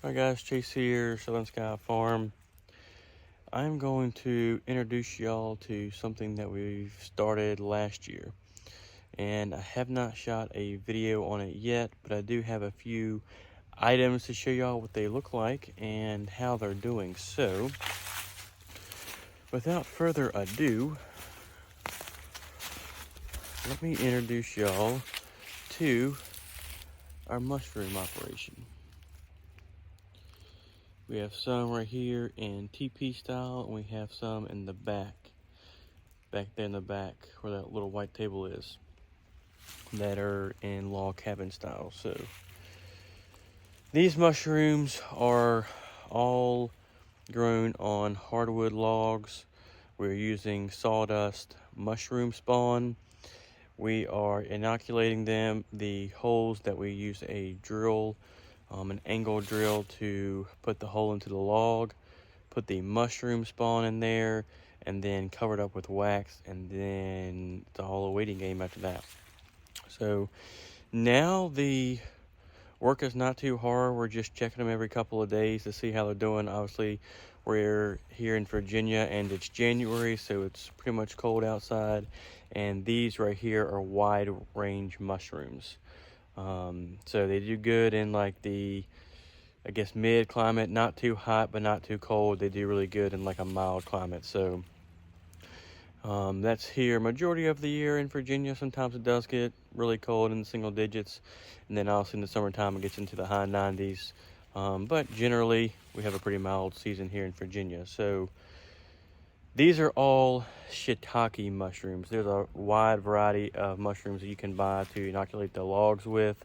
Hi guys, Chase here, Southern Sky Farm. I'm going to introduce y'all to something that we've started last year. And I have not shot a video on it yet, but I do have a few items to show y'all what they look like and how they're doing. So, without further ado, let me introduce y'all to our mushroom operation. We have some right here in TP style, and we have some in the back there in the back where that little white table is, that are in log cabin style. So these mushrooms are all grown on hardwood logs. We're using sawdust mushroom spawn. We are inoculating them. The holes that we use a drill, an angle drill, to put the hole into the log, put the mushroom spawn in there, and then cover it up with wax, and then it's all a waiting game after that. So now the work is not too hard. We're just checking them every couple of days to see how they're doing. Obviously, we're here in Virginia and it's January, so it's pretty much cold outside. And these right here are wide range mushrooms. So they do good in like the, I guess, mid climate, not too hot but not too cold. They do really good in like a mild climate. So that's here majority of the year in Virginia. Sometimes it does get really cold in the single digits, and then also in the summertime it gets into the high 90s. But generally we have a pretty mild season here in Virginia. So these are all shiitake mushrooms. There's a wide variety of mushrooms that you can buy to inoculate the logs with,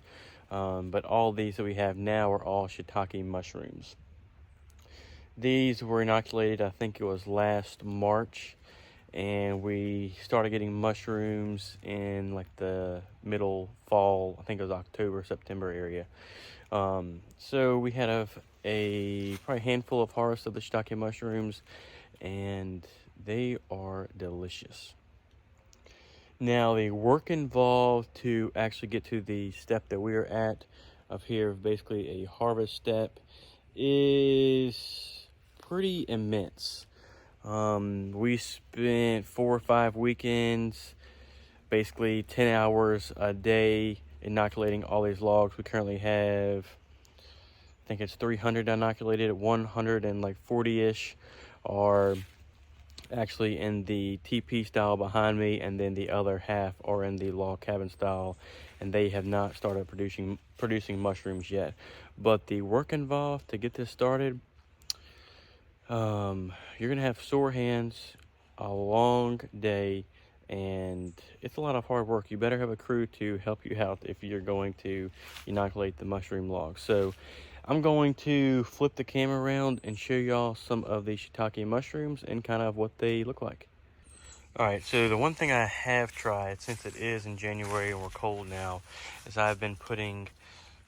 but all these that we have now are all shiitake mushrooms. These were inoculated, I think it was last March, and we started getting mushrooms in like the middle fall. I think it was October, September area. So we had a probably handful of harvests of the shiitake mushrooms, and they are delicious. Now the work involved to actually get to the step that we are at of here, basically a harvest step, is pretty immense. We spent 4 or 5 weekends, basically 10 hours a day, inoculating all these logs. We currently have, I think it's 300 inoculated. 140-ish are actually in the TP style behind me, and then the other half are in the log cabin style, and they have not started producing mushrooms yet. But the work involved to get this started, you're gonna have sore hands, a long day, and it's a lot of hard work. You better have a crew to help you out if you're going to inoculate the mushroom logs. So I'm going to flip the camera around and show y'all some of the shiitake mushrooms and kind of what they look like. All right, so the one thing I have tried, since it is in January and we're cold now, is I've been putting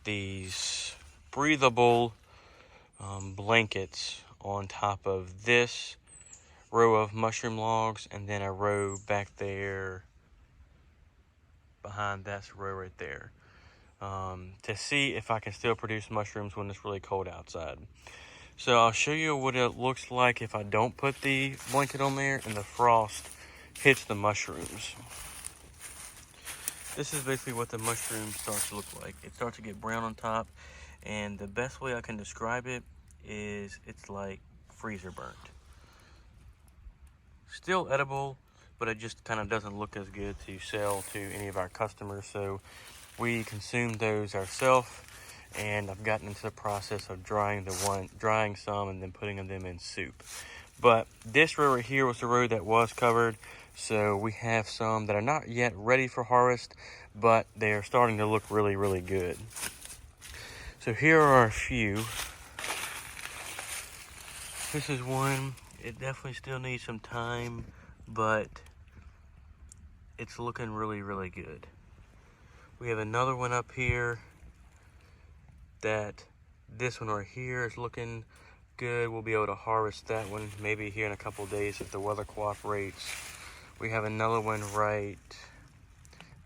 these breathable blankets on top of this row of mushroom logs, and then a row back there behind that row right there, to see if I can still produce mushrooms when it's really cold outside. So I'll show you what it looks like if I don't put the blanket on there and the frost hits the mushrooms. This is basically what the mushrooms start to look like. It starts to get brown on top, and the best way I can describe it is it's like freezer burnt. Still edible, but it just kind of doesn't look as good to sell to any of our customers. So we consume those ourselves, and I've gotten into the process of drying some and then putting them in soup. But this row right here was the row that was covered. So we have some that are not yet ready for harvest, but they are starting to look really, really good. So here are a few. This is one. It definitely still needs some time, but it's looking really, really good. We have another one up here that this one right here is looking good. We'll be able to harvest that one maybe here in a couple days if the weather cooperates. We have another one right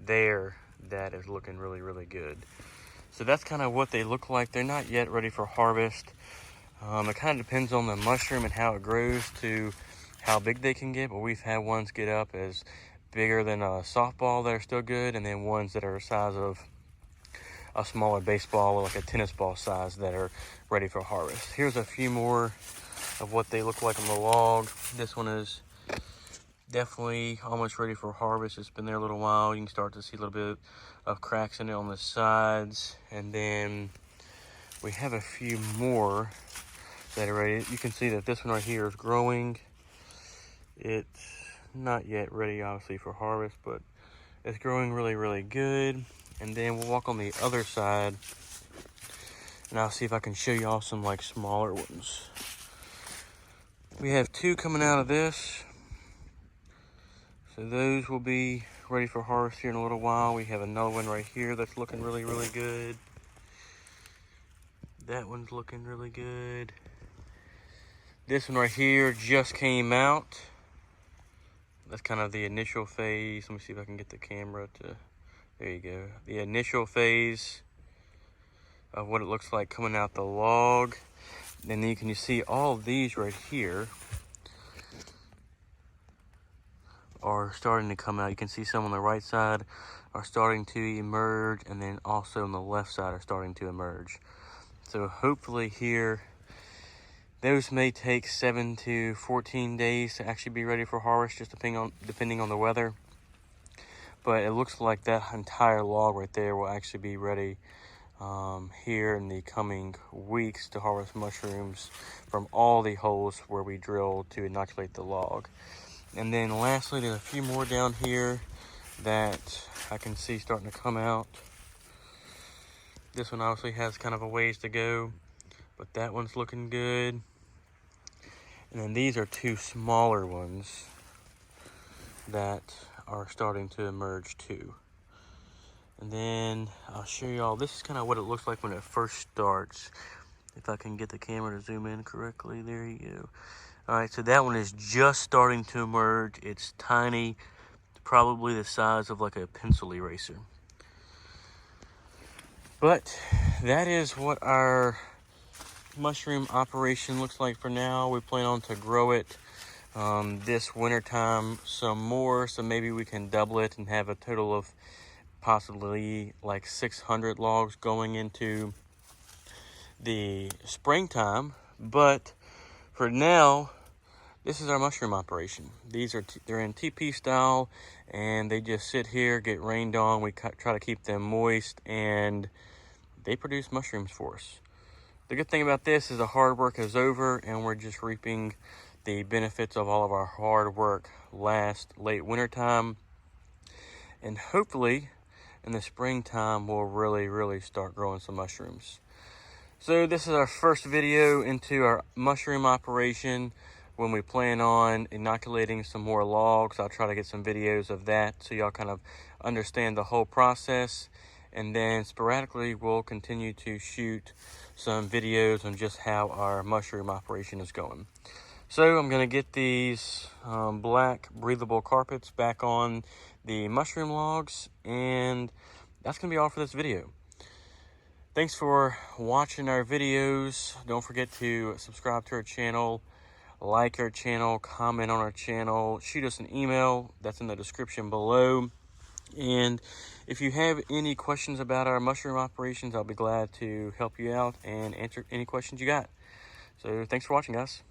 there that is looking really, really good. So that's kind of what they look like. They're not yet ready for harvest. It kind of depends on the mushroom and how it grows to how big they can get, but we've had ones get up as bigger than a softball that are still good, and then ones that are the size of a smaller baseball or like a tennis ball size that are ready for harvest. Here's a few more of what they look like on the log. This one is definitely almost ready for harvest. It's been there a little while. You can start to see a little bit of cracks in it on the sides, and then we have a few more that are ready. You can see that this one right here is growing. It's not yet ready, obviously, for harvest, but it's growing really, really good. And then we'll walk on the other side, and I'll see if I can show y'all some like smaller ones. We have two coming out of this. So those will be ready for harvest here in a little while. We have another one right here that's looking really, really good. That one's looking really good. This one right here just came out. That's kind of the initial phase. Let me see if I can get the camera to, there you go. The initial phase of what it looks like coming out the log. And then you can see all of these right here are starting to come out. You can see some on the right side are starting to emerge, and then also on the left side are starting to emerge. So hopefully here, those may take 7 to 14 days to actually be ready for harvest, just depending on the weather. But it looks like that entire log right there will actually be ready here in the coming weeks to harvest mushrooms from all the holes where we drilled to inoculate the log. And then lastly, there's a few more down here that I can see starting to come out. This one obviously has kind of a ways to go, but that one's looking good. And then these are two smaller ones that are starting to emerge too. And then I'll show y'all, this is kind of what it looks like when it first starts. If I can get the camera to zoom in correctly, there you go. All right, so that one is just starting to emerge. It's tiny, probably the size of like a pencil eraser. But that is what our mushroom operation looks like for now. We plan on to grow it this winter time some more, so maybe we can double it and have a total of possibly like 600 logs going into the springtime. But for now, this is our mushroom operation. These are they're in TP style, and they just sit here, get rained on. We try to keep them moist, and they produce mushrooms for us. The good thing about this is the hard work is over, and we're just reaping the benefits of all of our hard work late winter time. And hopefully in the springtime, we'll really start growing some mushrooms. So this is our first video into our mushroom operation. When we plan on inoculating some more logs, I'll try to get some videos of that so y'all kind of understand the whole process. And then sporadically, we'll continue to shoot some videos on just how our mushroom operation is going. So I'm going to get these black breathable carpets back on the mushroom logs, and that's going to be all for this video. Thanks for watching our videos. Don't forget to subscribe to our channel, like our channel, comment on our channel, shoot us an email. That's in the description below. And if you have any questions about our mushroom operations, I'll be glad to help you out and answer any questions you got. So thanks for watching, guys.